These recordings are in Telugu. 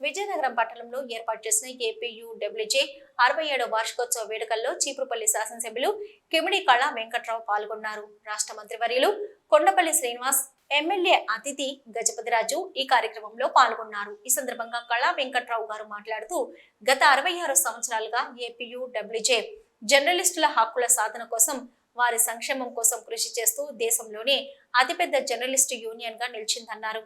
విజయనగరం పట్టణంలో ఏర్పాటు చేసిన ఏపీయూడబ్ల్యూజే 67వ వార్షికోత్సవ వేడుకల్లో చీపురుపల్లి శాసనసభ్యులు కిమిడి కళా వెంకట్రావు పాల్గొన్నారు. రాష్ట్ర మంత్రివర్యులు కొండపల్లి శ్రీనివాస్, ఎమ్మెల్యే అతిథి గజపతిరాజు ఈ కార్యక్రమంలో పాల్గొన్నారు. ఈ సందర్భంగా కళా వెంకట్రావు గారు మాట్లాడుతూ, గత 66 సంవత్సరాలుగా ఏపీయూడబ్ల్యూజే జర్నలిస్టుల హక్కుల సాధన కోసం, వారి సంక్షేమం కోసం కృషి చేస్తూ దేశంలోనే అతిపెద్ద జర్నలిస్టు యూనియన్ గా నిలిచిందన్నారు.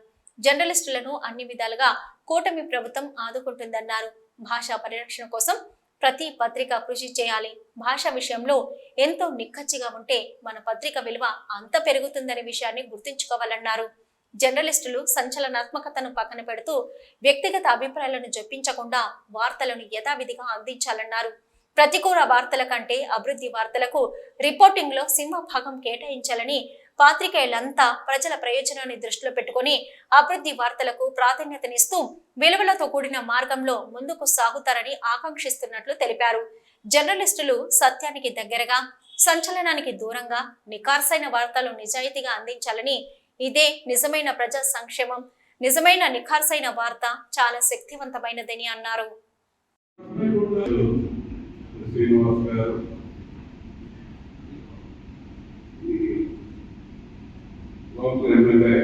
జర్నలిస్టులను అన్ని విధాలుగా కూటమి ప్రభుత్వం ఆదుకుంటుందన్నారు. భాషా పరిరక్షణ కోసం ప్రతి పత్రిక కృషి చేయాలి. భాష విషయంలో ఎంతో నిక్కచ్చిగా ఉంటే మన పత్రిక విలువ అంత పెరుగుతుందనే విషయాన్ని గుర్తుంచుకోవాలన్నారు. జర్నలిస్టులు సంచలనాత్మకతను పక్కన పెడుతూ వ్యక్తిగత అభిప్రాయాలను జొప్పించకుండా వార్తలను యథావిధిగా అందించాలన్నారు. ప్రతికూల వార్తల కంటే అభివృద్ధి వార్తలకు రిపోర్టింగ్ లో సింహభాగం కేటాయించాలని, పాత్రికేయులంతా ప్రజల ప్రయోజనాన్ని దృష్టిలో పెట్టుకుని అభివృద్ధి వార్తలకు ప్రాధాన్యతనిస్తూ విలువలతో కూడిన మార్గంలో ముందుకు సాగుతారని ఆకాంక్షిస్తున్నట్లు తెలిపారు. జర్నలిస్టులు సత్యానికి దగ్గరగా, సంచలనానికి దూరంగా నిఖార్సైన వార్తలు నిజాయితీగా అందించాలని, ఇదే నిజమైన ప్రజా సంక్షేమం. నిజమైన నిఖార్సైన వార్త చాలా శక్తివంతమైనదని అన్నారు. శ్రీనివాస్ గారు, లోకల్ ఎమ్మెల్యే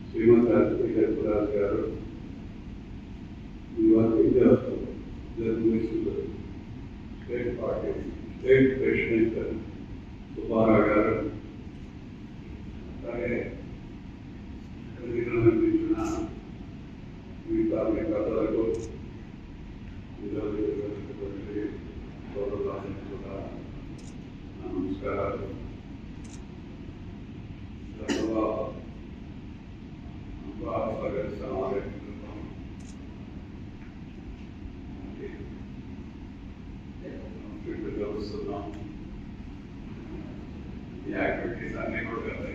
శ్రీనివాస్ గజపతిరాజు గారు, జర్నలిస్టులు state party state president Subbarao గారు, అలాగే అందించిన మిగతా కథలకు నమస్కారాలు. కలుస్తున్నాం. ఈ యాక్టివిటీస్ అన్ని కూడా కానీ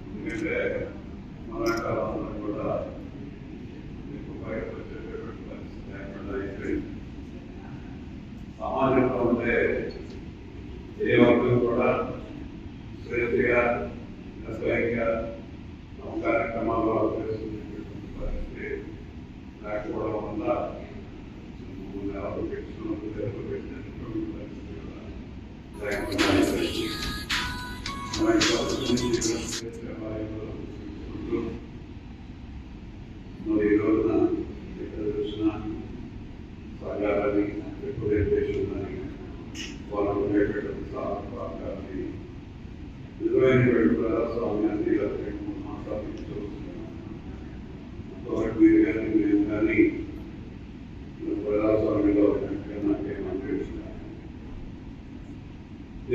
ఎందుకంటే మన కాలంలో కూడా సమాజంలో ఉండే ఏ వర్గం కూడా స్వేచ్ఛగా స్వయంగా కార్యక్రమాల్లో చేస్తున్నటువంటి పరిస్థితి లేకపోవడం వల్ల మరి ఈ రోజున ఎక్కడ చూసినా సగాలని రిప్రజెంటేషన్ అని వాళ్ళు ఉండేటటువంటి ప్రాంతాన్ని నిజమైనటువంటి ప్రజాస్వామ్యాన్ని 2-3 మాసాలు ఇంతవరకు మీరు కానీ మేము కానీ ప్రజాస్వామ్యంలో నాకేమనిపిస్తున్నాను.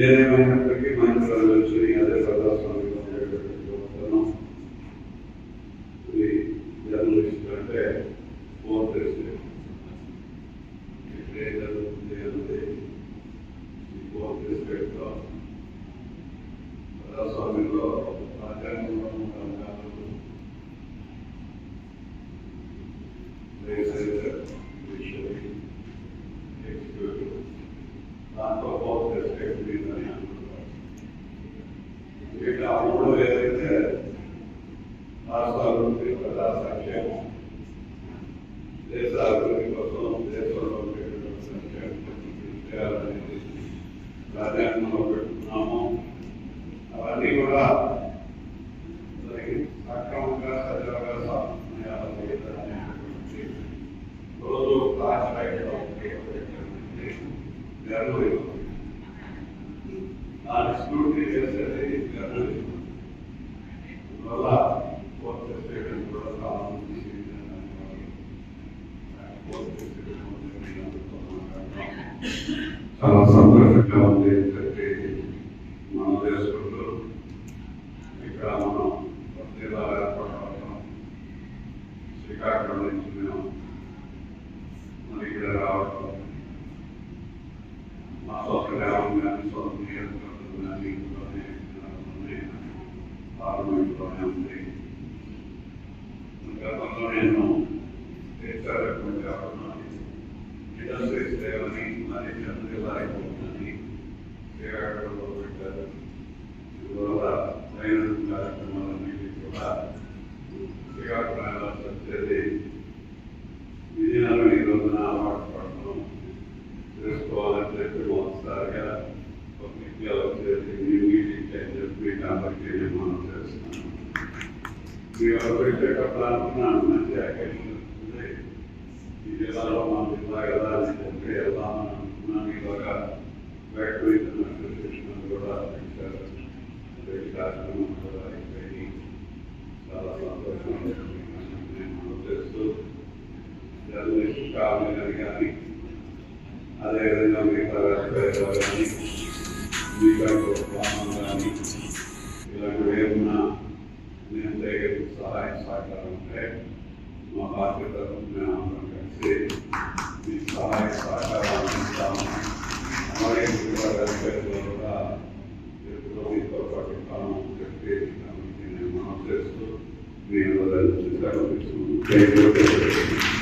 ఏదేమైనప్పటికీ మంచి రోజులు వచ్చి అదే ప్రజాస్వామ్యంలో ఉండేటటువంటి వస్తున్నాం. ఇది జర్నలిస్ట్ అంటే ఫోర్త్ ఎస్టేట్ జరుగుతుంది అన్నది ఈ ఫోర్త్ ఎస్టేట్లో ప్రజాస్వామ్యంలో రాజ్యాంగంలో దాంట్లో ఫోర్త్ ఎస్టేట్ అని అనుకుంటారు. ఇట్లా మూడు ఏదైతే రాష్ట్రాభివృద్ధి, ప్రజా సంక్షేమం, దేశ అభివృద్ధి కోసం దేశంలో సంక్షేమం చేయాలనేది రాజ్యాంగంలో పెట్టుకున్నాము. అవన్నీ కూడా సక్రమంగా సజావుగా సమయాలనేటువంటి రోజు క్లాస్ రైట్లో జర్నలిజం దాన్ని స్ఫూర్తి చేసేది జర్నలిజం. అందువల్ల ఫోర్త్ ఎస్టేట్ కూడా చాలా సంతోషంగా ఉంది అని చెప్పి మనం చేసుకుంటూ ఇక్కడ మనం జిల్లా ఏర్పడటం, శ్రీకాకుళం నుంచి మేము మన ఇక్కడ రావడం, మా సొంత గ్రామం కానీ సొంత నియోజకవర్గం కానీ ఇంట్లోనే పార్లమెంట్లోనే ఉంది. గతంలో నేను ఇండస్ట్రీస్ లేవని మరి జిల్లా అయిపోతుందని శ్రీకాకుళంలో పెట్టారు. ఇవాళ దైనందిన కార్యక్రమాలన్నింటినీ కూడా కొత్తగా ప్రయాణాలు వచ్చేది విజయనగరం ఈ రోజున అలవాటు పడటం తెలుసుకోవాలని చెప్పి ఒకసారిగా పబ్లిక్గా వచ్చేసి మీ మీటింగ్ అని చెప్పి మీకు అందరికీ నేను మనం చేస్తున్నాను. మీ వచ్చేటప్పుడు అనుకున్నాను మంచి అకేషన్ ఉంది ఈ జిల్లాలో మన జిల్లా కదా అని చెప్పి వెళ్దామని అనుకున్నాను. ఇలాగా వ్యాఖ్యాన అసోసియేషన్ కూడా పెట్టారు. కార్యక్రమం కూడా అయిపోయి చాలా సంతోషం నేను మనం చేస్తూ జర్నలిస్ట్ కావాలని కానీ అదేవిధంగా మిగతా రాజకీయాలు కానీ మీకంటూ ప్లానం కానీ ఇలాంటివి ఏమన్నా నేను చేయగలిగిన సహాయ సహకారం ఉంటే మా బాధ్యత మేము అందరం కలిసి మీ సహాయ సహకారాలు అందిస్తాము. అలాగే మిగతా రాజకీయాల్లో కూడా ఎప్పుడో మీతో పాటు కాలం చెప్పి నేను మనం చేస్తూ మీ అందరూ సెలవు తీసుకున్నాను.